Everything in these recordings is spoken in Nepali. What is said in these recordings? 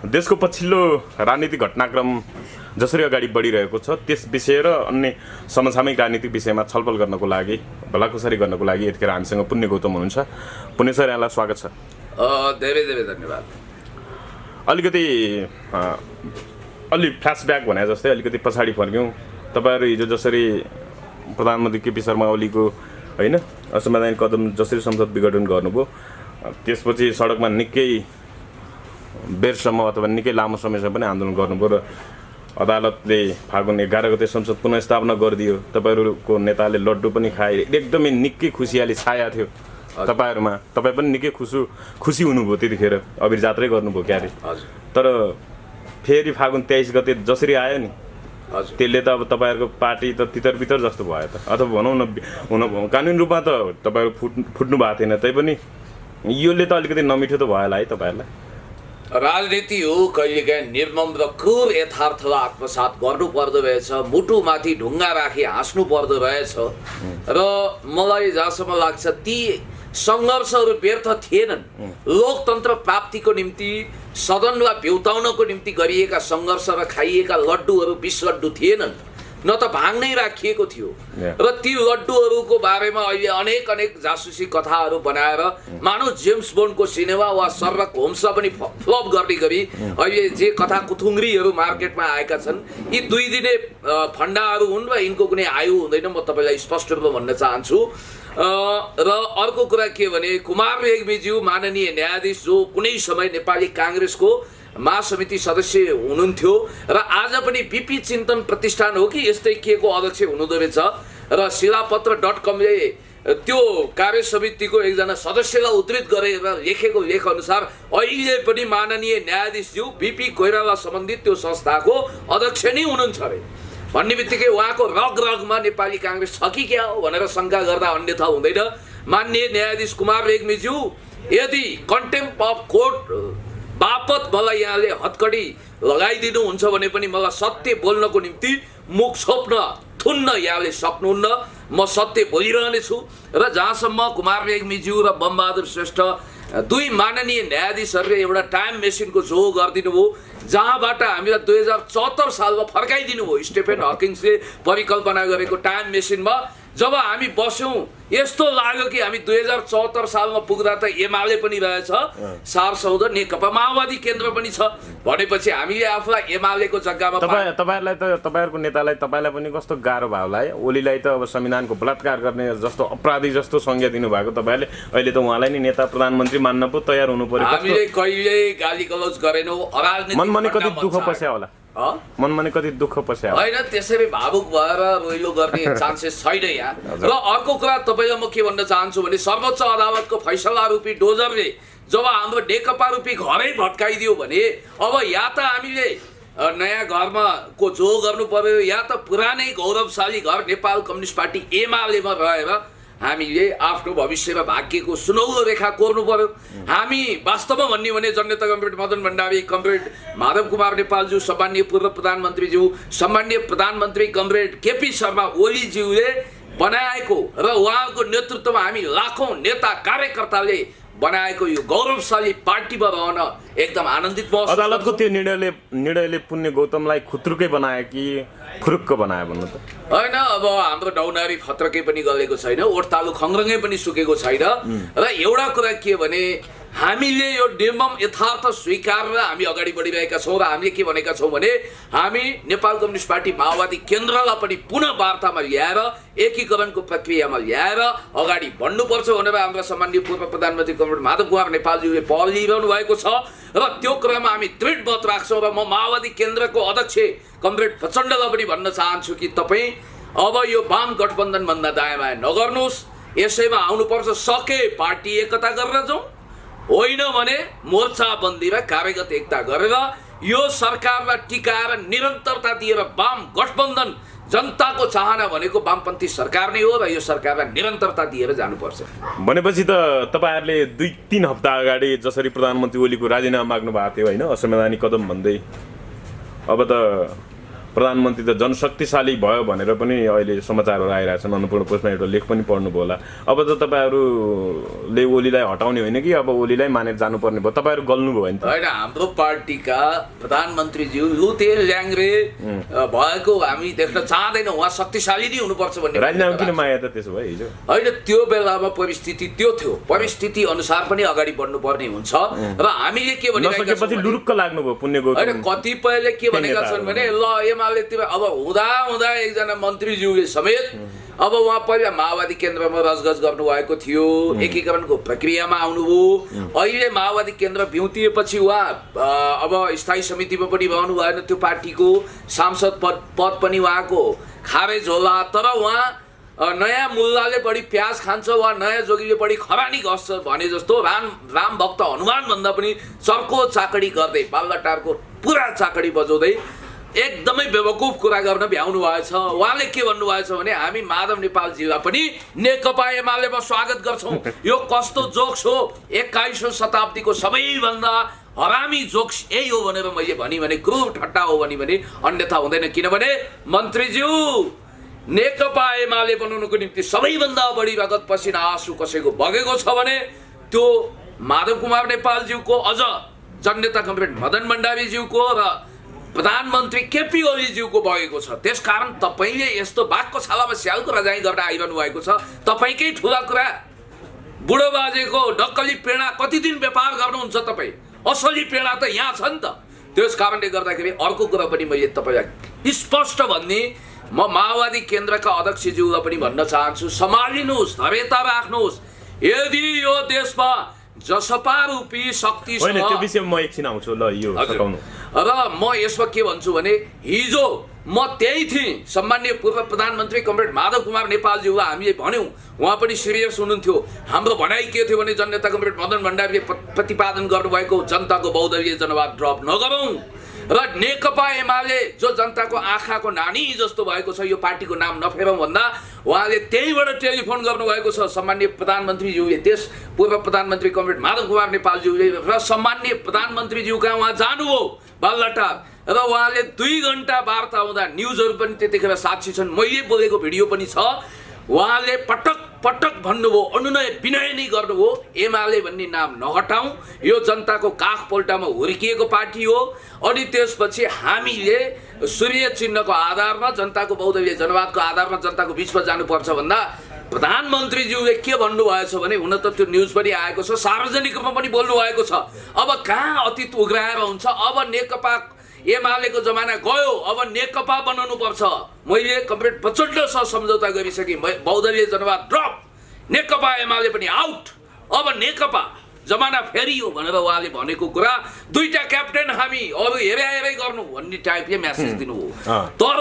देशको पछिल्लो राजनीतिक घटनाक्रम जसरी अगाडि बढिरहेको छ त्यस विषय र अन्य समसामयिक राजनीतिक विषयमा छलफल गर्नको लागि भलाकुसारी गर्नको लागि यतिखेर हामीसँग पुण्य गौतम हुनुहुन्छ। पुण्य सर, यहाँलाई स्वागत छ। धेरै धेरै धन्यवाद। अलिकति अलि फ्ल्यासब्याक भने जस्तै अलिकति पछाडि फर्क्यौँ। तपाईँहरू हिजो जसरी प्रधानमन्त्री केपी शर्मा ओलीको होइन असंवैधानिक कदम जसरी संसद विघटन गर्नुभयो, त्यसपछि सडकमा निकै बेरसम्म अथवा निकै लामो समयसम्म पनि आन्दोलन गर्नुभयो र अदालतले फागुन 11 गते संसद पुनर्स्थापना गरिदियो। तपाईँहरूको नेताले लड्डु पनि खाए, एकदमै निकै खुसियाली छाया थियो तपाईँहरूमा। तपाईँ पनि निकै खुसी हुनुभयो त्यतिखेर, अबिर जात्रै गर्नुभयो क्यारे। तर फेरि फागुन 23 गते जसरी आयो नि, त्यसले त अब तपाईँहरूको पार्टी त तितर बितर जस्तो भयो त, अथवा भनौँ न कानुनी रूपमा त तपाईँहरू फुट्नु भएको थिएन, तैपनि योले त अलिकति नमिठो त भयो होला है तपाईँहरूलाई। राजनीति हो, कहिलेकाहीँ निर्मम र क्रूर यथार्थलाई आत्मसात गर्नु पर्दो रहेछ, मुटुमाथि ढुङ्गा राखी हाँस्नु पर्दो रहेछ। र मलाई जहाँसम्म लाग्छ ती सङ्घर्षहरू व्यर्थ थिएनन्। लोकतन्त्र प्राप्तिको निम्ति, सदनलाई भ्युताउनको निम्ति गरिएका सङ्घर्ष र खाइएका लड्डुहरू 20 लड्डु थिएनन्, न त भाङ्नै राखिएको थियो। र ती लड्डुहरूको बारेमा अहिले अनेक जासुसी कथाहरू बनाएर मानव जेम्स बोन्डको सिनेमा वा सर्लक होम्सलाई पनि फ्लप गर्ने गरी अहिले जे कथा कुथुङ्ग्रीहरू मार्केटमा आएका छन्, यी 2 दिने फन्डाहरू हुन् र यिनको कुनै आयु हुँदैन, म तपाईँलाई स्पष्ट रूपमा भन्न चाहन्छु। र अर्को कुरा के भने, कुमार रेग्मीज्यू माननीय न्यायाधीश जो कुनै समय नेपाली काङ्ग्रेसको महासमिति सदस्य हुनुहुन्थ्यो र आज पनि बिपी चिन्तन प्रतिष्ठान हो कि यस्तै के को अध्यक्ष हुनुहुँदो रहेछ, र शिलापत्र.com-ले त्यो कार्य समितिको एकजना सदस्यलाई उद्धृत गरेर लेखेको लेख अनुसार अहिले पनि माननीय न्यायाधीशज्यू बिपी कोइराला सम्बन्धित त्यो संस्थाको अध्यक्ष नै हुनुहुन्छ अरे। भन्ने बित्तिकै उहाँको रगमा नेपाली काङ्ग्रेस छ कि क्या हो भनेर शङ्का गर्दा अन्यथा हुँदैन। माननीय न्यायाधीश कुमार रेग्मीज्यू, यदि कन्टेम्प्ट अफ कोर्ट बापत मलाई यहाँले हतकडी लगाइदिनुहुन्छ भने पनि मलाई सत्य बोल्नको निम्ति मुख छोप्न थुन्न यहाँले सक्नुहुन्न। म सत्य बोलिरहनेछु। र जहाँसम्म कुमार रेग्मीज्यू र बमबहादुर श्रेष्ठ 2 माननीय न्यायाधीशहरूले एउटा टाइम मेसिनको जो गरिदिनु भयो, जहाँबाट हामीलाई 2074 सालमा फर्काइदिनु भयो। स्टेफेन हकिङ्सले परिकल्पना गरेको टाइम मेसिनमा जब हामी बस्यौँ, यस्तो लाग्यो कि हामी 2074 सालमा पुग्दा त एमाले पनि रहेछ, सारसौध नेकपा माओवादी केन्द्र पनि छ भनेपछि हामीले आफूलाई एमालेको जग्गामा तपाईँहरूलाई त तपाईँहरूको नेतालाई तपाईँलाई पनि कस्तो गाह्रो भयो होला है। ओलीलाई त अब संविधानको बलात्कार गर्ने जस्तो अपराधी जस्तो संज्ञा दिनुभएको तपाईँले, अहिले त उहाँलाई नि नेता प्रधानमन्त्री मान्न पो तयार हुनु पर्यो। हामीले कहिले गाली गलौज गरेनौँ। मनमा नि कति दुःख पस्या होला, मनमा कति दुःख पस्या होइन, त्यसरी भावुक भएर रोइलो गर्ने चान्सेस छैन यहाँ। र अर्को कुरा तपाईँलाई म के भन्न चाहन्छु भने, सर्वोच्च अदालतको फैसला रूपी डोजरले जब हाम्रो नेकपा रूपी घरै भट्काइदियो भने अब या त हामीले नयाँ घरमा को जो गर्नु पर्यो, या त पुरानै गौरवशाली घर नेपाल कम्युनिस्ट पार्टी एमालेमा रहेर हामीले आफ्नो भविष्य र भाग्यको सुनौलो रेखा कोर्नु पर्यो। हामी वास्तवमा भन्ने भने जननेता कमरेड मदन भण्डारी, कमरेड माधव कुमार नेपालज्यू, सम्माननीय पूर्व प्रधानमन्त्रीज्यू, सम्माननीय प्रधानमन्त्री कमरेड केपी शर्मा ओलीज्यूले बनाएको र उहाँको नेतृत्वमा हामी लाखौँ नेता कार्यकर्ताले बनाएको यो गौरवशाली पार्टीमा रहन एकदम आनन्दित भयो। अदालतको त्यो निर्णयले पुण्य गौतमलाई खुत्रुकै बनायो कि फुरुक्क बनायो भन्नु त? होइन, अब हाम्रो डौनारी फत्रकै पनि गलेको छैन, ओठतालु खङ्ग्रङै पनि सुकेको छैन। र एउटा कुरा के भने, हामीले यो निर्मम यथार्थ स्वीकारेर हामी अगाडि बढिरहेका छौँ र हामीले के भनेका छौँ भने, हामी नेपाल कम्युनिस्ट पार्टी माओवादी केन्द्रलाई पनि पुनः वार्तामा ल्याएर एकीकरणको प्रक्रियामा ल्याएर अगाडि बढ्नुपर्छ भनेर हाम्रा सम्माननीय पूर्व प्रधानमन्त्री कमरेड माधव कुमार नेपालज्यूले पहल लिइरहनु भएको छ। र त्यो क्रममा हामी दृढ मत राख्छौँ। र म माओवादी केन्द्रको अध्यक्ष कमरेड प्रचण्डलाई पनि भन्न चाहन्छु कि तपाईँ अब यो वाम गठबन्धनभन्दा दायाँ बायाँ नगर्नुहोस्, यसैमा आउनुपर्छ। सके पार्टी एकता गरेर जाउँ, होइन भने मोर्चाबन्दी र कार्यगत एकता गरेर यो सरकारलाई टिकाएर निरन्तरता दिएर वाम गठबन्धन, जनताको चाहना भनेको वामपन्थी सरकार नै हो र यो सरकारलाई निरन्तरता दिएर जानुपर्छ। भनेपछि त तपाईँहरूले 2-3 हप्ता अगाडि जसरी प्रधानमन्त्री ओलीको राजीनामा माग्नु भएको थियो होइन, असंवैधानिक कदम भन्दै, अब त प्रधानमन्त्री त जनशक्तिशाली भयो भनेर पनि अहिले समाचारहरू आइरहेछन्। अन्नपूर्ण पोस्टमा एउटा लेख पनि पढ्नुभयो होला। अब त तपाईँहरूले ओलीलाई हटाउने होइन कि अब ओलीलाई मानेर जानुपर्ने भयो, तपाईँहरू गल्नुभयो नि त? होइन, हाम्रो पार्टीका प्रधानमन्त्रीज्यू लुते ल्याङ्ग्रे भएको हामी देख्न चाहँदैनौँ। उहाँ शक्तिशाली नै हुनुपर्छ भन्ने। राजीनामा किन मागे त त्यसो भए हिजो? होइन, त्यो बेलामा परिस्थिति त्यो थियो, परिस्थिति अनुसार पनि अगाडि बढ्नुपर्ने हुन्छ। र हामीले के भनेका छौँ, लुरुक्क लाग्नुभयो पुण्य गौतम। होइन, कतिपयले के भनेका छन् भने ल एमालेतिर अब हुँदा एकजना मन्त्रीज्यूले समेत अब उहाँ पहिला माओवादी केन्द्रमा रजगज गर्नुभएको थियो, एकीकरणको प्रक्रियामा आउनुभयो। अहिले माओवादी केन्द्र भ्युतिएपछि उहाँ अब स्थायी समितिमा पनि रहनु भएन, त्यो पार्टीको सांसद पद पनि उहाँको खारेज होला। तर उहाँ नयाँ मुल्लाले बढी प्याज खान्छ वा नयाँ जोगीले बढी खरानी गर्छ भने जस्तो राम भक्त हनुमान भन्दा पनि चर्को चाकडी गर्दै बालटारको पुरा चाकडी बजाउँदै एकदमै बेवकुफ कुरा गर्न भ्याउनु भएछ। उहाँले के भन्नुभएछ भने हामी माधव नेपाल जिल्ला पनि नेकपा एमालेमा स्वागत गर्छौँ। यो कस्तो जोक्स हो? 21औं शताब्दीको सबैभन्दा हरामी जोक्स यही हो भनेर मैले भने क्रूर ठट्टा हो भने अन्यथा हुँदैन। किनभने मन्त्रीज्यू, नेकपा एमाले बनाउनुको निम्ति सबैभन्दा बढी रगत पसिना आँसु कसैको बगेको छ भने त्यो माधव कुमार नेपालज्यूको, अझ जननेता कमरेड मदन भण्डारीज्यूको र प्रधानमन्त्री केपी ओलीज्यूको बगेको छ। त्यसकारण तपाईँले यस्तो बाघको छालामा स्यालको रजाइ गर्न आइरहनु भएको छ। तपाईँकै ठुला कुरा, बुढो बाजेको नक्कली पेडा कति दिन व्यापार गर्नुहुन्छ तपाईँ? असली पेडा त यहाँ छ नि त। त्यस कारणले गर्दाखेरि अर्को कुरा पनि मैले तपाईँलाई स्पष्ट भन्ने, म माओवादी केन्द्रका अध्यक्षज्यूलाई पनि भन्न चाहन्छु, सम्हालिनुहोस्, धैर्यता राख्नुहोस्। यदि यो देशमा जसपा रूपी शक्ति छ, त्यो विषयमा म एकछिन आउँछु ल, यो सकाउनु। र म यसमा के भन्छु भने हिजो म त्यही थिएँ, सम्माननीय पूर्व प्रधानमन्त्री कमरेड माधव कुमार नेपालज्यूलाई हामीले भन्यौँ, उहाँ पनि सिरियस हुनुहुन्थ्यो। हाम्रो भनाइ के थियो भने जननेता कमरेड मदन भण्डारीले प्रतिपादन गर्नुभएको जनताको बहुदलीय जनवाद ड्रप नगरौँ र नेकपा एमाले जो जनताको आँखाको नानी जस्तो भएको छ यो पार्टीको नाम नफेरौँ भन्दा उहाँले त्यहीबाट टेलिफोन गर्नुभएको छ। सम्माननीय प्रधानमन्त्रीज्यूले, त्यस पूर्व प्रधानमन्त्री कमरेड माधव कुमार नेपालज्यूले र सम्माननीय प्रधानमन्त्रीज्यू कहाँ उहाँ जानुभयो बालटार, र उहाँले 2 घण्टा वार्ता हुँदा न्युजहरू पनि त्यतिखेर साक्षी छन्, मैले बोलेको भिडियो पनि छ। उहाँले पटक पटक भन्नुभयो, अनुनय विनय नै गर्नुभयो, एमाले भन्ने नाम नहटाउँ, यो जनताको काख पोल्टामा हुर्किएको पार्टी हो। अनि त्यसपछि हामीले सूर्य चिन्हको आधारमा, जनताको बहुदलीय जनवादको आधारमा जनताको बिचमा जानुपर्छ भन्दा प्रधानमन्त्रीज्यूले के भन्नुभएछ भने, हुन त त्यो न्युज पनि आएको छ, सार्वजनिक रूपमा पनि बोल्नु भएको छ, अब कहाँ अतीत उग्राएर हुन्छ, अब नेकपा एमालेको जमाना गयो, अब नेकपा बनाउनु पर्छ। मैले कमरेड प्रचण्डसँग सम्झौता गरिसकेँ, बहुदलीय जनवाद ड्रप, नेकपा एमाले पनि आउट, अब नेकपा जमाना फेरियो भनेर उहाँले भनेको कुरा। 2टा क्याप्टेन हामी, अरू हेरै गर्नु भन्ने टाइपले म्यासेज दिनुभयो। तर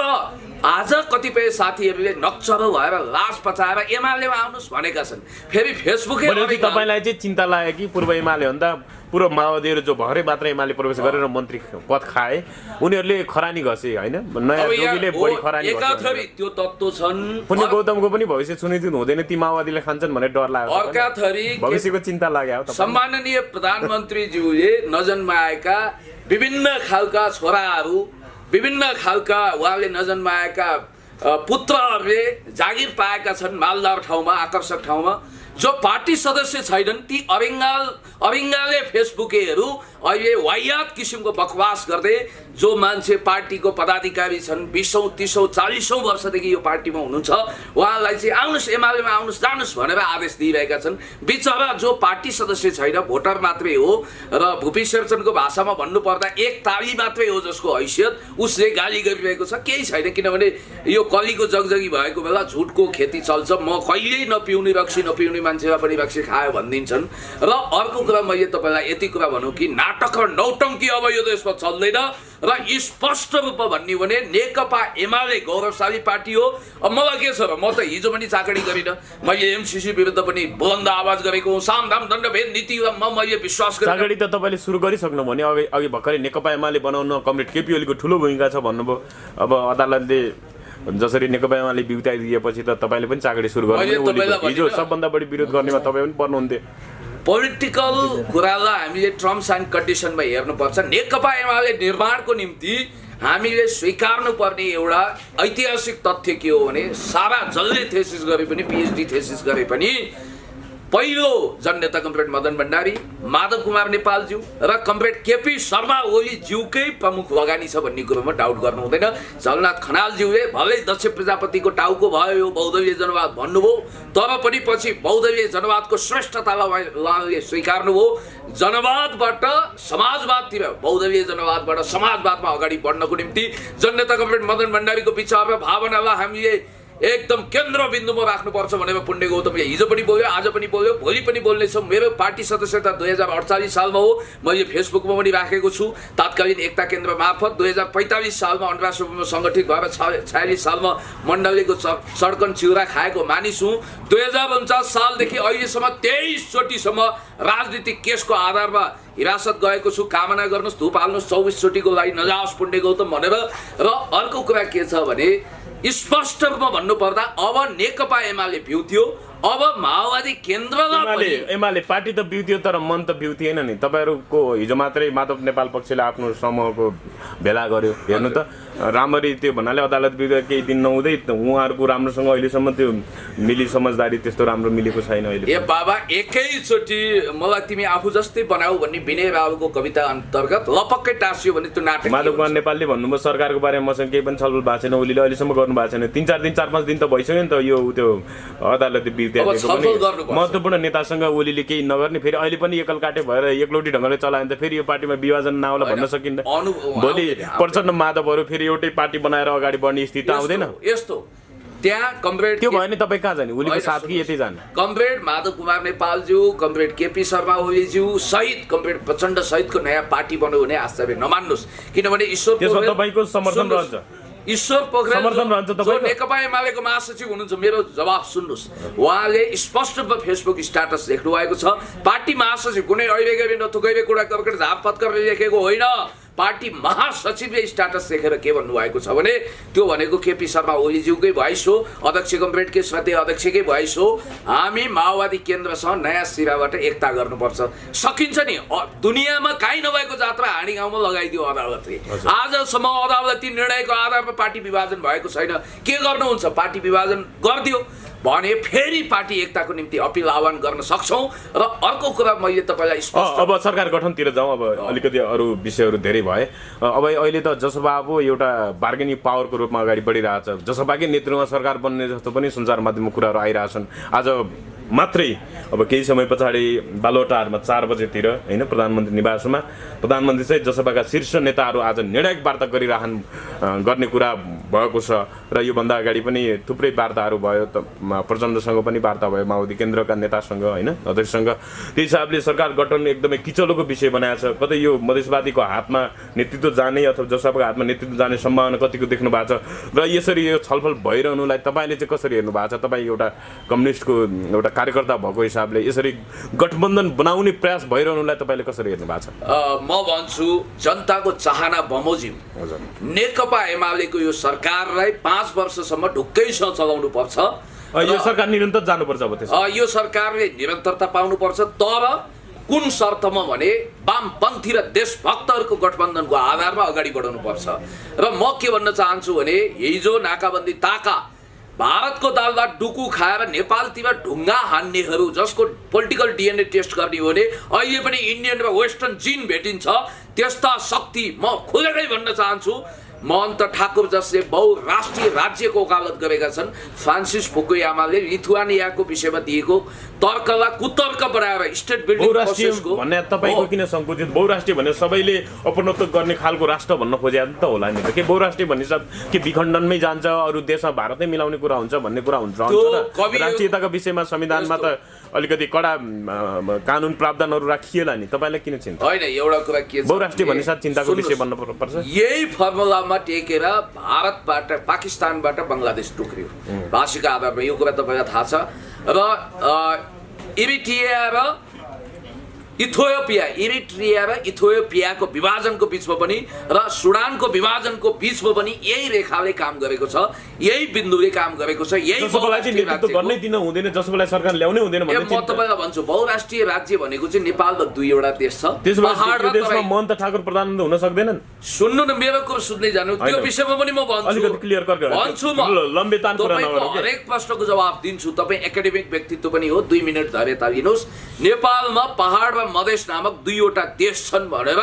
आज कतिपय साथीहरूले नक्चरो भएर लास पचाएर एमालेमा आउनुहोस् भनेका छन्। फेरि फेसबुकै तपाईँलाई चाहिँ चिन्ता लाग्यो कि पूर्व एमाले भन्दा पूर्व माओवादीहरू जो भर्खरै मात्र एमाले प्रवेश गरेर मन्त्री पद खाए उनीहरूले खरानी घसे होइन, नयाँ जोगीले बढी खरानी एकाथरी त्यो तत्त्व छन्। पुण्य गौतमको पनि भविष्य सुनिश्चित हुँदैन, ती माओवादीले खान्छन् भनेर डर लाग्यो, अर्काथरी भविष्यको चिन्ता लाग्यो। सम्माननीय प्रधानमन्त्रीज्यूले नजन्माएका विभिन्न खालका छोराहरू, विभिन्न खालका उहाँले नजन्माएका पुत्रहरूले जागिर पाएका छन् मालदार ठाउँमा, आकर्षक ठाउँमा। जो पार्टी सदस्य छैनन् ती अरिङ्गाले फेसबुकेहरू अहिले वाहियात किसिमको बकवास गर्दै, जो मान्छे पार्टीको पदाधिकारी छन् 20औं 30औं 40औं वर्षदेखि यो पार्टीमा हुनुहुन्छ, उहाँलाई चाहिँ आउनुहोस् एमालेमा आउनुहोस् जानुहोस् भनेर आदेश दिइरहेका छन्। बिचरा जो पार्टी सदस्य छैन, भोटर मात्रै हो, र भूपी शेरचनको भाषामा भन्नुपर्दा एक ताली मात्रै हो जसको हैसियत, उसले गाली गरिरहेको छ। केही छैन, किनभने यो कलीको जगजगी भएको बेला झुटको खेती चल्छ। म कहिल्यै नपिउने रक्सी नपिउने मान्छेलाई पनि रक्सी खायो भनिदिन्छन्। र अर्को कुरा मैले तपाईँलाई यति कुरा भनौँ कि नाटक र नौटङ्की अब यो देशमा चल्दैन। र स्पष्ट रूपमा भन्ने भने नेकपा एमाले गौरवशाली पार्टी हो। अब मलाई के छ र, म त हिजो पनि चाकडी गरिनँ, मैले एमसिसी विरुद्ध पनि बुलन्द आवाज गरेको हुँ, सामदाम दण्डभेद नीतिमा मैले विश्वास गरेँ। चाकडी त तपाईँले सुरु गरिसक्नु भने अघि भर्खरै नेकपा एमाले बनाउन कमरेड केपी ओलीको ठुलो भूमिका छ भन्नुभयो। अब अदालतले जसरी नेकपा एमाले बिउताइदिएपछि त तपाईँले पनि चाकडी सुरु गर्नु, हिजो सबभन्दा बढी विरोध गर्नेमा तपाईँ पनि पर्नुहुन्थ्यो। पोलिटिकल कुरालाई हामीले टर्म्स एन्ड कन्डिसनमा हेर्नुपर्छ। नेकपा एमाले निर्माणको निम्ति हामीले स्वीकार्नुपर्ने एउटा ऐतिहासिक तथ्य के हो भने सारा जसले थेसिस गरे पनि पिएचडी थेसिस गरे पनि पहिलो जननेता कमरेड मदन भण्डारी, माधव कुमार नेपालज्यू र कमरेड केपी शर्मा ओलीज्यूकै प्रमुख लगानी छ भन्ने कुरोमा डाउट गर्नु हुँदैन। झलनाथ खनालज्यूले भलै दक्ष प्रजापतिको टाउको भयो यो बौद्धवीय जनवाद भन्नुभयो, तर पनि पछि बौद्धवीय जनवादको श्रेष्ठतालाई उहाँले स्वीकार्नुभयो। जनवादबाट समाजवादतिर, बौद्धवीय जनवादबाट समाजवादमा अगाडि बढ्नको निम्ति जननेता कमरेड मदन भण्डारीको विचार र भावनालाई हामीले एकदम केन्द्रबिन्दुमा राख्नुपर्छ भनेर पुण्य गौतमले हिजो पनि बोल्यो, आज पनि बोल्यो, भोलि पनि बोल्नेछ। मेरो पार्टी सदस्यता 2048 सालमा हो, मैले फेसबुकमा पनि राखेको छु। तात्कालीन एकता केन्द्र मार्फत 2045 सालमा अन्डरासभामा सङ्गठित भएर 46 सालमा मण्डलीको सड्कन चिउरा खाएको मानिस हुँ। 2049 सालदेखि अहिलेसम्म 23 चोटिसम्म राजनीतिक केसको आधारमा हिरासत गएको छु। कामना गर्नुहोस्, धुप हाल्नुहोस् 24 चोटिको लागि नजाओस् पुण्य गौतम भनेर। र अर्को कुरा के छ भने स्पष्ट रूपमा भन्नुपर्दा अब नेकपा एमाले भ्यू अब माओवादी केन्द्रलाई एमाले पार्टी त बिउतियो तर मन त बिउतिएन नि। तपाईँहरूको हिजो मात्रै माधव नेपाल पक्षले आफ्नो समूहको भेला गर्यो। हेर्नु त राम्ररी त्यो भन्नाले अदालत बिग्रेर केही दिन नहुँदै उहाँहरूको राम्रोसँग अहिलेसम्म त्यो मिली समझदारी त्यस्तो राम्रो मिलेको छैन अहिले। ए बाबा एकैचोटि मलाई तिमी आफू जस्तै बनाऊ भन्ने विनय रावलको कविता अन्तर्गत लपक्कै टाँसियो भने त्यो नाटक। माधव कुमार नेपालले भन्नुभयो सरकारको बारेमा मसँग केही पनि छलफल भएको छैन, ओलीले अहिलेसम्म गर्नु भएको छैन। 3-4 दिन 4-5 दिन त भइसक्यो नि त यो त्यो अदालती महत्त्वपूर्ण नेतासँग ओलीले केही नगर्ने, फेरि अहिले पनि एकल काटे भएर एकलौटी ढङ्गले चलायो भने त फेरि यो पार्टीमा विभाजन नहोला भन्न सकिन्न। भोलि प्रचण्ड माधवहरू फेरि एउटै पार्टी बनाएर अगाडि बढ्ने स्थिति आउँदैन। यस्तो त्यहाँ कमरेड त्यो भयो नि तपाईँ कहाँ जाने, ओलीको साथ कि यतै जाने? कमरेड माधव कुमार नेपालज्यू, कमरेड केपी शर्मा ओलीज्यू सहित कमरेड प्रचण्ड सहितको नयाँ पार्टी बन्यो भने आश्चर्य नमान्नुहोस्, किनभने ईश्वर तपाईँको समर्थन रहन्छ। ईश्वर पोखरेल जो नेकपा एमालेको महासचिव हुनुहुन्छ, मेरो जवाब सुन्नुहोस्। उहाँले स्पष्ट रूपमा फेसबुक स्ट्याटस लेख्नु भएको छ। पार्टी महासचिव कुनै अहिले नथुकैले कुरा गरेर झापफत्करले लेखेको होइन, पार्टी महासचिवले स्ट्याटस लेखेर के भन्नुभएको छ भने त्यो भनेको केपी शर्मा ओलीज्यूकै भोइस हो, अध्यक्ष कमरेड के सत्य अध्यक्षकै भोइस हो। हामी माओवादी केन्द्रसँग नयाँ सिराबाट एकता गर्नुपर्छ। सकिन्छ नि, दुनियाँमा काहीँ नभएको जात्रा हाँडी गाउँमा लगाइदियो अदालतले। आजसम्म अदालती निर्णयको आधारमा पार्टी विभाजन भएको छैन। के गर्नुहुन्छ? पार्टी विभाजन गरिदियो भने फेरि पार्टी एकताको निम्ति अपिल आह्वान गर्न सक्छौँ। र अर्को कुरा मैले तपाईँलाई अब सरकार गठनतिर जाउँ। अब अलिकति अरू विषयहरू धेरै भए। अब अहिले त जसपा अब एउटा बार्गेनिङ पावरको रूपमा अगाडि बढिरहेछ। जसपाकै नेतृत्वमा सरकार बन्ने जस्तो पनि सञ्चार माध्यममा कुराहरू आइरहेछन्। आज मात्रै अब केही समय पछाडि बालोटारमा 4 बजेतिर होइन प्रधानमन्त्री निवासमा प्रधानमन्त्री चाहिँ जसपाका शीर्ष नेताहरू आज निर्णायक वार्ता गर्ने कुरा भएको छ। र योभन्दा अगाडि पनि थुप्रै वार्ताहरू भयो, प्रचण्डसँग पनि वार्ता भयो, माओवादी केन्द्रका नेतासँग होइन अध्यक्षसँग। त्यही हिसाबले सरकार गठन एकदमै किचलोको विषय बनाएको छ। कतै यो मधेसवादीको हातमा नेतृत्व जाने अथवा जसपाको हातमा नेतृत्व जाने सम्भावना कतिको देख्नु भएको छ? र यसरी यो छलफल भइरहनुलाई तपाईँले चाहिँ कसरी हेर्नु भएको छ? तपाईँ एउटा कम्युनिस्टको एउटा कार्यकर्ता भएको हिसाबले यसरी गठबन्धन बनाउने प्रयास भइरहनुलाई तपाईँले कसरी हेर्नु भएको छ? म भन्छु जनताको चाहना बमोजिम नेकपा एमालेको यो सरकारलाई 5 वर्षसम्म ढुक्कैसँग चलाउनु पर्छ। यो सरकार निरन्तर जानुपर्छ। अब त्यसो यो सरकारले निरन्तरता पाउनुपर्छ, तर कुन शर्तमा भने वामपन्थी र देशभक्तहरूको गठबन्धनको आधारमा अगाडि बढाउनुपर्छ। र म के भन्न चाहन्छु भने हिजो नाकाबन्दी ताका भारतको दालबाट डुकु खाएर नेपालतिर ढुङ्गा हान्नेहरू जसको पोलिटिकल डिएनए टेस्ट गर्ने हो भने अहिले पनि इन्डियन र वेस्टर्न जिन भेटिन्छ। त्यस्ता शक्ति म खुलेरै भन्न चाहन्छु। महन्त ठाकुर जसले बहुराष्ट्रिय राज्यको वकालत गरेका छन्, फ्रान्सिस फुकुयामाले लिथुआनियाको विषयमा दिएको तर्कलाई कुतर्क बनाएर स्टेट बिल्डिङ प्रोसेसको भन्ने तपाईको किन संकुचित? बहुराष्ट्रिय भने सबैले अपनत्व गर्ने खालको राष्ट्र भन्न खोजे त होला नि त? के बहुराष्ट्रिय भन्ने सब के विखण्डनमै जान्छ, अरू देशमा भारतै मिलाउने कुरा हुन्छ भन्ने कुरा हुन्छ र राष्ट्रियताको विषयमा संविधानमा त अलिकति कडा कानुन प्रावधानहरू राखिएला नि, तपाईँलाई किन चिन्ता? होइन, एउटा कुरा के छ, बहुराष्ट्रिय भन्ने साथ चिन्ताको विषय बन्न पर्छ। यही फर्मुलामा टेकेर भारतबाट पाकिस्तानबाट बङ्गलादेश टुक्रियो भाषाको आधारमा, यो कुरा तपाईँलाई थाहा छ। र इरिट्रिया र इथियोपिया इरिट्रिया र इथियोपियाको विभाजनको बिचमा पनि र सुडानको विभाजनको बिचमा पनि यही रेखाले काम गरेको छ, यही बिन्दुले काम गरेको छ, यही जसोलाई चाहिँ नेतृत्व गर्नै दिन हुँदैन, जसोलाई सरकार ल्याउनै हुँदैन भन्ने म तपाईलाई भन्छु बहुराष्ट्रिय राज्य भनेको चाहिँ नेपाल र दुईवटा देश छ। पहाड र देशमा महन्त ठाकुर प्रधानमन्त्री हुन सक्दैनन्। सुन्नु न मेरो कुरा सुन्दै जानु, त्यो विषयमा पनि म भन्छु, अलिकति क्लियर भन्छु म लम्बे तान कुरा नगरौँ के। हरेक प्रश्नको जवाब दिन्छु, तपाईँ एकाडेमिक व्यक्तित्व पनि हो, 2 मिनट धैर्यता लिनुहोस्। नेपालमा पहाड र मधेस नामक दुईवटा देश छन् भनेर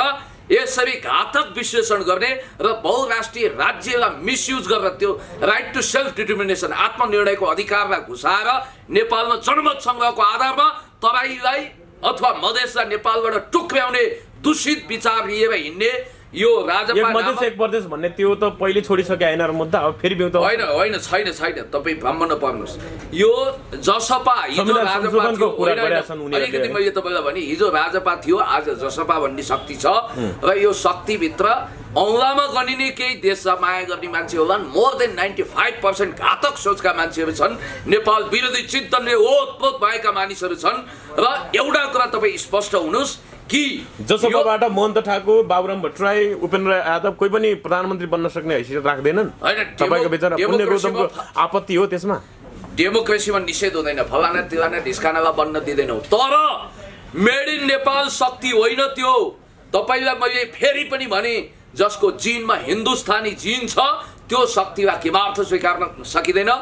यसरी घातक विश्लेषण गर्ने र बहुराष्ट्रिय राज्यलाई मिसयुज गरेर त्यो राइट टु सेल्फ डिटर्मिनेसन आत्मनिर्णयको अधिकारलाई घुसाएर नेपालमा जनमत सङ्ग्रहको आधारमा तराईलाई अथवा मधेसलाई नेपालबाट टुक्र्याउने दूषित विचार लिएर हिँड्ने यो राजपा मधेस एक प्रदेश भन्ने त्यो त पहिले छोडिसके हैन र मुद्दा अब फेरि बिउ त होइन छैन तपाईँ भ्रम नपर्नुहोस्। यो जसपा हिजो राजपा थियो, अलिकति मैले तपाईँलाई भने हिजो राजपा थियो, आज जसपा भन्ने शक्ति छ र यो शक्तिभित्र औँलामा गनिने केही देशलाई माया गर्ने मान्छे होलान्। मोर देन 95% घातक सोचका मान्छेहरू छन्, नेपाल विरोधी चिन्तनले ओतप्रोत भएका मानिसहरू छन् र एउटा कुरा तपाईँ स्पष्ट हुनुहोस् कि जसपाबाट महन्त ठाकुर, बाबुराम भट्टराई, उपेन्द्र यादव कोही पनि प्रधानमन्त्री बन्न सक्ने हैसियत राख्दैनन्। तपाईको विचार पुण्य गौतमको आपत्ति हो त्यसमा? डेमोक्रेसीमा निषेध हुँदैन, फलाना तिलाना ढिस्कानालाई बन्न दिँदैनौ, तर मेड इन नेपाल शक्ति होइन त्यो। तपाईलाई मैले फेरि पनि भने जसको जिनमा हिन्दुस्तानी जिन छ त्यो शक्तिलाई किमार्थ स्वीकार्न सकिँदैन।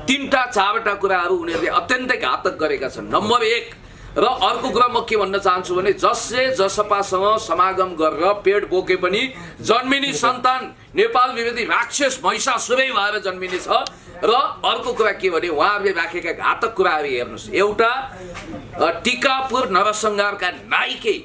3-4 कुराहरू उनीहरूले अत्यन्तै घातक गरेका छन्। नम्बर 1 र अर्को कुरा म के भन्न चाहन्छु भने जसले जसपासँग समागम गरेर पेट बोके पनि जन्मिने सन्तान नेपाल विरोधी राक्षस महिषासुरै भएर जन्मिने छ। र अर्को कुरा के भने उहाँहरूले राखेका घातक कुराहरू हेर्नुहोस्। एउटा टिकापुर नरसंहारका नायिकै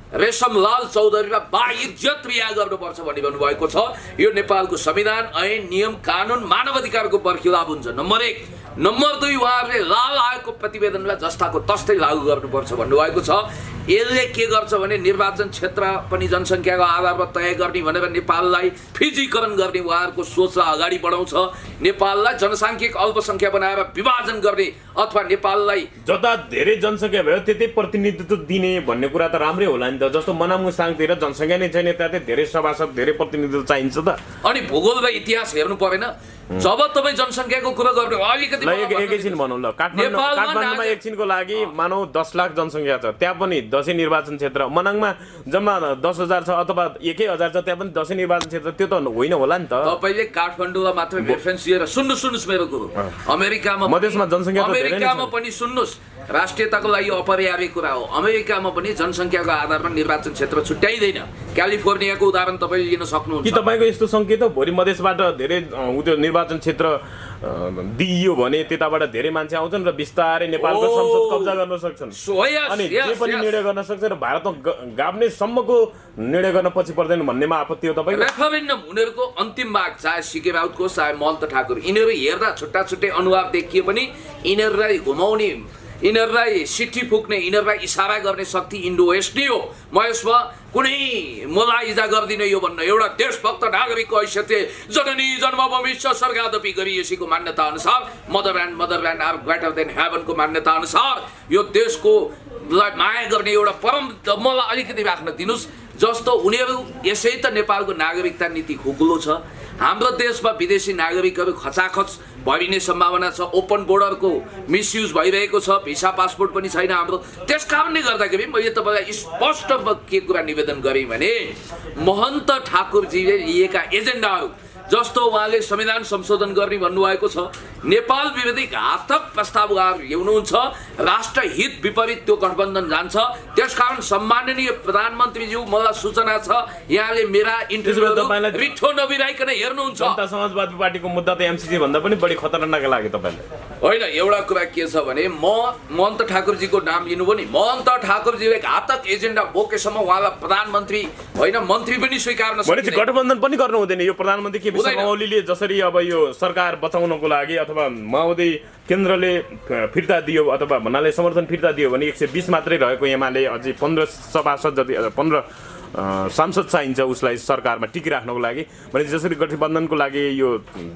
रेशमलाल चौधरीलाई बाइज्जत रिहा गर्नुपर्छ भन्ने भन्नुभएको छ। यो नेपालको संविधान, ऐन, नियम, कानुन, मानवाधिकारको बर्खिलाप हुन्छ। नम्बर 1। नम्बर 2 उहाँहरूले लाल आयोगको प्रतिवेदनलाई जस्ताको तस्तै लागू गर्नुपर्छ भन्नुभएको छ। यसले के गर्छ भने निर्वाचन क्षेत्र पनि जनसङ्ख्याको आधारमा तय गर्ने भनेर नेपाललाई फिजीकरण गर्ने उहाँहरूको सोचलाई अगाडि बढाउँछ। नेपाललाई जनसाङ्ख्यिक अल्पसङ्ख्या बनाएर विभाजन गर्ने अथवा नेपाललाई जता धेरै जनसङ्ख्या भयो त्यतै प्रतिनिधित्व दिने भन्ने कुरा त राम्रै होला नि त। जस्तो मनाङ मुस्ताङतिर जनसङ्ख्या नै छैन, त्यतै धेरै सभासद, धेरै प्रतिनिधित्व चाहिन्छ त। अनि भूगोल र इतिहास हेर्नु परेन? जब तपाईँ जनसङ्ख्याको कुरा गर्नु अलिकति एकैछिन भनौँ ल, काठमाडौँमा एकछिनको लागि मानौ 10 लाख जनसङ्ख्या छ, त्यहाँ पनि 10 निर्वाचन क्षेत्र। मनाङमा जम्मा 10,000 छ अथवा 1,000 छ, त्यहाँ पनि 10 निर्वाचन क्षेत्र। त्यो त होइन होला नि त। तपाईँले काठमाडौँलाई मात्रै रेफरेन्स लिएर सुन्नुहोस् मेरो कुरो। अमेरिकामा मधेसमा जनसङ्ख्या त धेरै नै छ। अमेरिकामा पनि सुन्नुहोस्, राष्ट्रियताको लागि अपरिहार्य कुरा हो। अमेरिकामा पनि जनसङ्ख्याको आधारमा निर्वाचन क्षेत्र छुट्याइँदैन। क्यालिफोर्नियाको उदाहरण तपाईँले लिन सक्नुहुन्छ। कि तपाईँको यस्तो सङ्केत हो भोलि मधेसबाट धेरै निर्वाचन क्षेत्र दिइयो भने त्यताबाट धेरै मान्छे आउँछन् र बिस्तारै नेपालको संसद कब्जा गर्न सक्छन् अनि जे पनि निर्णय गर्न सक्छ र भारतमा गाभ्ने सम्मको निर्णय गर्न पछि पर्दैन भन्नेमा आपत्ति हो तपाईको? रेफरेन्डम उनीहरूको अन्तिम माग, चाहे सिके राउतको चाहे महन्त ठाकुर, यिनीहरू हेर्दा छुट्टा छुट्टै अनुहार देखिए पनि यिनीहरूलाई घुमाउने, यिनीहरूलाई सिट्ठी फुक्ने, यिनीहरूलाई इसारा गर्ने शक्ति इन्डो वेस्ट नै हो। म यसमा कुनै मलाइजा गर्दिनँ यो भन्न। एउटा देशभक्त नागरिकको हैसियतले जननी जन्मभूमि स्वर्गादपि गरिएसीको मान्यता अनुसार मदरल्यान्ड आर ग्रेटर देन हेभनको मान्यता अनुसार यो देशको माया गर्ने एउटा परम, मलाई अलिकति राख्न दिनुहोस्। जस्तो उनीहरू यसै त नेपालको नागरिकता नीति खुकुलो छ। हाम्रो देशमा विदेशी नागरिकहरू खचाखच भरिने सम्भावना छ। ओपन बोर्डरको मिसयुज भइरहेको छ। भिसा पासपोर्ट पनि छैन हाम्रो। त्यस कारणले गर्दाखेरि मैले तपाईँलाई स्पष्ट के कुरा निवेदन गरेँ भने महन्त ठाकुरजीले लिएका एजेन्डाहरू जस्तो उहाँले संविधान संशोधन गर्ने भन्नुभएको छ, नेपाल विरोधी घातक प्रस्ताव उहाँहरू ल्याउनुहुन्छ, राष्ट्रहित विपरीत त्यो गठबन्धन जान्छ। त्यसकारण सम्माननीय प्रधानमन्त्रीज्यू, मलाई सूचना छ यहाँले मेरा इन्टरभ्यूहरू रिठो नबिराइकन हेर्नुहुन्छ। जनता समाजवादी पार्टीको मुद्दा त एमसीसी भन्दा पनि बढी खतरनाक लाग्यो तपाईँलाई? होइन, एउटा कुरा के छ भने महन्त ठाकुरजीको नाम लिनुभयो नि, महन्त ठाकुरजीले घातक एजेन्डा बोकेसम्म उहाँलाई प्रधानमन्त्री होइन मन्त्री पनि स्वीकार्न सकिन्छ। गठबन्धन पनि गर्नु हुँदैन। यो प्रधानमन्त्री के ओलीले जसरी अब यो सरकार बचाउनको लागि अथवा माओवादी केन्द्रले फिर्ता दियो अथवा भन्नाले समर्थन फिर्ता दियो भने 120 मात्रै रहेको एमाले अझै 15 सभासद जति 15 सांसद चाहिन्छ उसलाई सरकारमा टिकिराख्नको लागि भने जसरी गठबन्धनको लागि यो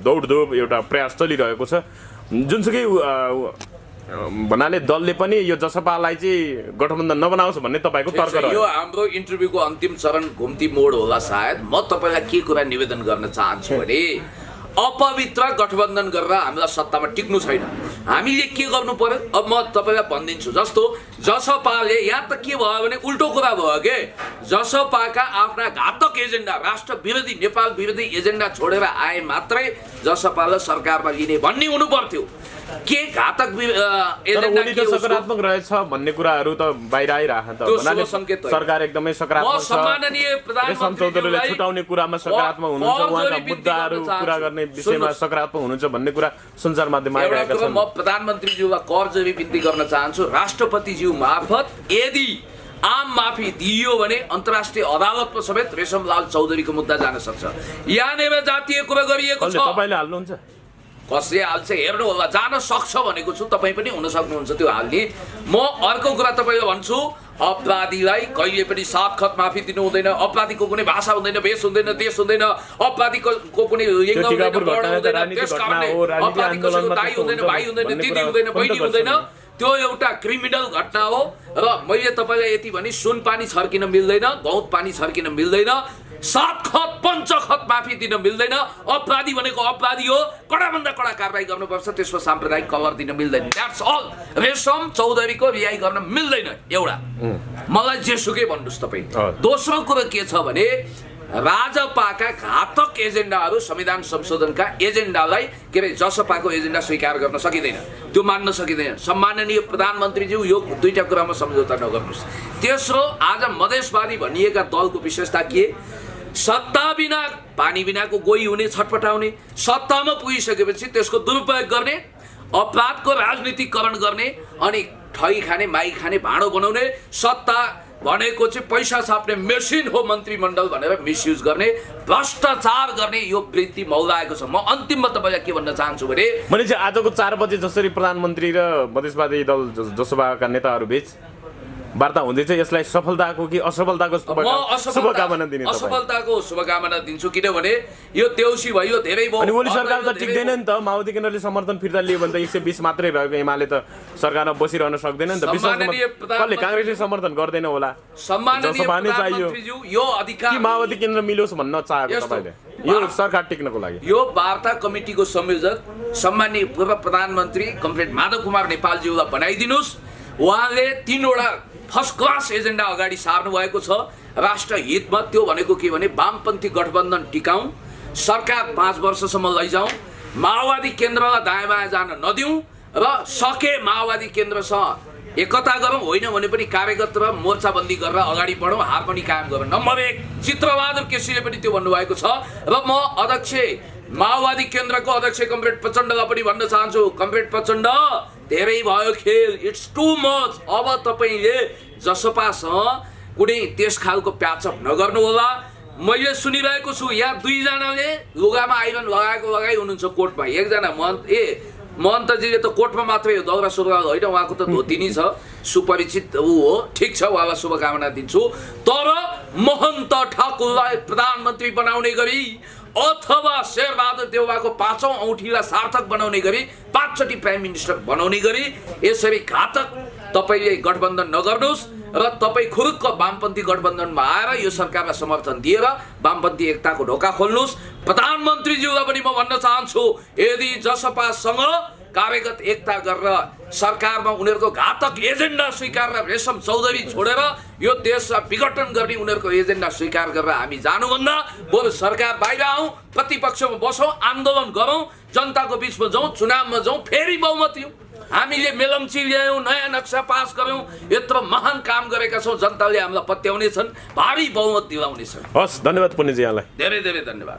दौडधोप एउटा प्रयास चलिरहेको छ। जुनसुकै भन्नाले दलले पनि यो जसपालाई चाहिँ गठबन्धन नबनाओस् भन्ने तपाईँको तर्क यो रह्यो। हाम्रो इन्टरभ्यूको अन्तिम चरण घुम्ती मोड होला सायद। म तपाईँलाई के कुरा निवेदन गर्न चाहन्छु भने अपवित्र गठबन्धन गरेर हामीलाई सत्तामा टिक्नु छैन। हामीले के गर्नु पर्यो अब म तपाईँलाई भनिदिन्छु। जस्तो जसपाले यहाँ त के भयो भने उल्टो कुरा भयो के, जसपाका आफ्ना घातक एजेन्डा, राष्ट्र विरोधी, नेपाल विरोधी एजेन्डा छोडेर आए मात्रै जसपालाई सरकारमा लिने भन्ने हुनु पर्थ्यो। के घातक एजेन्डा ओली के त उसको? सकारात्मक रहेछ भन्ने कुराहरू त बाहिर आइरहेको त। त्यो भन्नाले शुभ सङ्केत हो। सरकार एकदमै म सकारात्मक छ। सम्माननीय रेशम प्रधानमन्त्री चौधरीले छुटाउने कुरामा सकारात्मक हुनुहुन्छ, उहाँका मुद्दाहरू कुरा गर्ने विषयमा सकारात्मक हुनुहुन्छ भन्ने कुरा सञ्चार माध्यममा एउटा आइरहेका कुरो छन्। म प्रधानमन्त्रीज्यूलाई करजोरी बिन्ती गर्न चाहन्छु। राष्ट्रपतिज्यू मार्फत यदि आम माफी दिइयो भने अन्तर्राष्ट्रिय अदालतमा समेत रेशमलाल चौधरीको मुद्दा जान सक्छ। यहाँनिर जातीय कुरा गरिएको छ, तपाईँले हाल्नुहुन्छ? कसले हाल्छ हेर्नु होला। जान सक्छ भनेको छु, तपाईँ पनि हुन सक्नुहुन्छ त्यो हाल्ने। म अर्को कुरा तपाईँलाई भन्छु, अपराधीलाई कहिले पनि 7 खत माफी दिनु हुँदैन। अपराधीको कुनै भाषा हुँदैन, भेष हुँदैन, देश हुँदैन। अपराधीको कुनै लिङ्ग हुँदैन, वर्ण हुँदैन। त्यस कारणले अपराधी कसैको दाइ हुँदैन, भाइ हुँदैन, दिदी हुँदैन, बहिनी हुँदैन। त्यो एउटा क्रिमिनल घटना हो। र मैले तपाईँलाई यति भने सुनपानी छर्किन मिल्दैन, गौत पानी छर्किन मिल्दैन, 7 खत 5 खत माफी दिन मिल्दैन। अपराधी भनेको अपराधी हो, कडाभन्दा कडा कारबाही गर्नुपर्छ, त्यसको साम्प्रदायिक कभर दिन मिल्दैन। That's all. रेशम चौधरीको रिहाई गर्न मिल्दैन। एउटा मलाई जेसुकै भन्नुहोस् तपाईँ। दोस्रो कुरो के छ भने राजपाका घातक एजेन्डाहरू, संविधान संशोधनका एजेन्डालाई के अरे जसपाको एजेन्डा स्वीकार गर्न सकिँदैन, त्यो मान्न सकिँदैन। सम्माननीय प्रधानमन्त्रीज्यू यो दुईटा कुरामा सम्झौता नगर्नुहोस्। तेस्रो, आज मधेसवादी भनिएका दलको विशेषता के? सत्ता बिना पानी बिनाको गोही हुने, छटपटाउने, सत्तामा पुगिसकेपछि त्यसको दुरुपयोग गर्ने, अपराधको राजनीतिकरण गर्ने, अनि ठगी खाने, माई खाने, भाँडो बनाउने, सत्ता भनेको चाहिँ पैसा छाप्ने मेसिन हो मन्त्रीमण्डल भनेर मिसयुज गर्ने, भ्रष्टाचार गर्ने, यो वृत्ति मौलाएको छ। म अन्तिममा तपाईँलाई के भन्न चाहन्छु भने मैले चाहिँ आजको 4 बजे जसरी प्रधानमन्त्री र मधेसवादी दल जसपाका नेताहरू बीच वार्ता हुँदैछ, यसलाई सफलताको कि असफलताको शुभकामना दिने? असफलताको शुभकामना दिन्छु, किनभने यो देउसी भयो, धेरै भयो। अनि ओली सरकार त टिक्दैन नि त। माओवादी केन्द्रले समर्थन फिर्ता लियो भने त 120 मात्रै रहेको एमाले त सरकारमा बसिरहन सक्दैन नि त। कसले काङ्ग्रेसले समर्थन गर्दैन होला? सम्माननीय प्रधानमन्त्रीज्यू, यो अधिकार कि माओवादी केन्द्र मिलोस् भन्न चाहेको तपाईँले यो सरकार टिक्नको लागि? यो वार्ता कमिटीको संयोजक सम्माननीय पूर्व प्रधानमन्त्री कमरेड माधव कुमार नेपालज्यूलाई बनाइदिनुहोस्। उहाँले 3 वटा फर्स्ट क्लास एजेन्डा अगाडि सार्नु भएको छ राष्ट्र हितमा। त्यो भनेको के भने वामपन्थी गठबन्धन टिकाउँ, सरकार 5 वर्षसम्म लैजाउँ, माओवादी केन्द्रलाई दायाँ बायाँ जान नदिउँ, र सके माओवादी केन्द्रसँग एकता गरौँ, होइन भने पनि कार्यगत र मोर्चाबन्दी गरेर अगाडि बढौँ, हार पनि कायम गरौँ। नम्बर 1 चित्रबहादुर केसीले पनि त्यो भन्नुभएको छ। र म अध्यक्ष माओवादी केन्द्रको अध्यक्ष कमरेड प्रचण्डलाई पनि भन्न चाहन्छु, कमरेड प्रचण्ड धेरै भयो खेल, इट्स टु मच। अब तपाईँले जसपासँग कुनै त्यस खालको प्याचअप नगर्नु होला। मैले सुनिरहेको छु यहाँ 2 जनाले लुगामा आइरन लगाई हुनुहुन्छ कोर्टमा। एकजना महन्तजीले त कोर्टमा मात्रै हो, दौरा सुरुवाल होइन, उहाँको त धोती नै छ, सुपरिचित ऊ हो, ठिक छ, उहाँलाई शुभकामना दिन्छु। तर महन्त ठाकुरलाई प्रधानमन्त्री बनाउने गरी अथवा शेरबहादुर देउवाको 5औं औँठीलाई सार्थक बनाउने गरी 5 चोटि प्राइम मिनिस्टर बनाउने गरी यसरी घातक तपाईँले गठबन्धन नगर्नुहोस् र तपाईँ खुरुक्क वामपन्थी गठबन्धनमा आएर यो सरकारलाई समर्थन दिएर वामपन्थी एकताको ढोका खोल्नुहोस्। प्रधानमन्त्रीज्यूलाई पनि म भन्न चाहन्छु, यदि जसपासँग कार्यगत एकता गरेर सरकारमा उनीहरूको घातक एजेन्डा स्वीकार रेशम चौधरी छोडेर यो देशलाई विघटन गर्ने उनीहरूको एजेन्डा स्वीकार गरेर हामी जानुभन्दा बरु सरकार बाहिर आउँ, प्रतिपक्षमा बसौँ, आन्दोलन गरौँ, जनताको बिचमा जाउँ, चुनावमा जाउँ, फेरि बहुमत दिउँ। हामीले मेलम्ची ल्यायौँ, नयाँ नक्सा पास गऱ्यौँ, यत्रो महान काम गरेका छौँ, जनताले हामीलाई पत्याउने छन्, भारी बहुमत दिलाउने छन्। हस्, धन्यवाद पुण्यजी यहाँलाई। धेरै धेरै धन्यवाद।